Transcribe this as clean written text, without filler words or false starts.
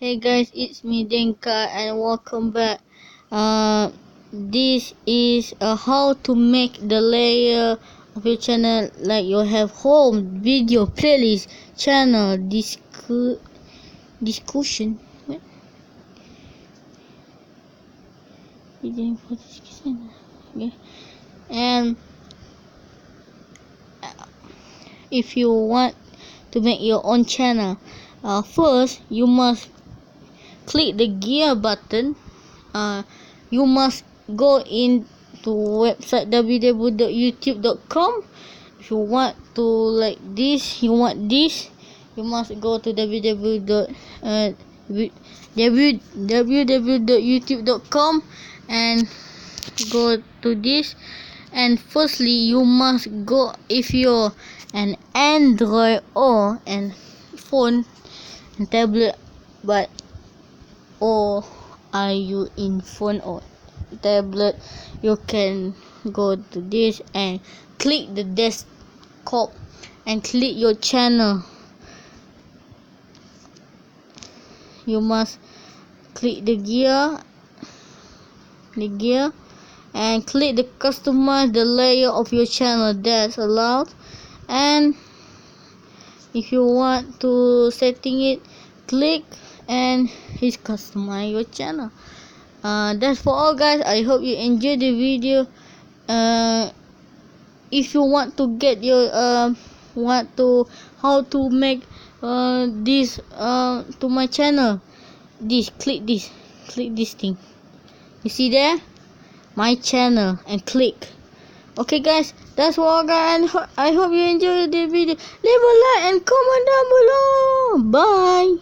Hey guys, it's me Dinkai and welcome back. This is how to make the layer of your channel, like you have home, video, playlist, channel, discussion. What? Okay. And if you want to make your own channel, first you must click the gear button. You must go into website www.youtube.com. If you want to like this, you must go to www.youtube.com and go to this. And firstly, you must go, if you're an Android or an phone and tablet, or are you in phone or tablet, you can go to this and click the desktop and click your channel. You must click the gear and click the customize the layer of your channel. That's allowed. And if you want to setting it, click and it's customize your channel. That's for all guys. I hope you enjoyed the video. If you want to get your how to make this to my channel, click this thing you see there, my channel, and click. Okay guys, that's all guys, and I hope you enjoyed the video. Leave a like and comment down below. Bye.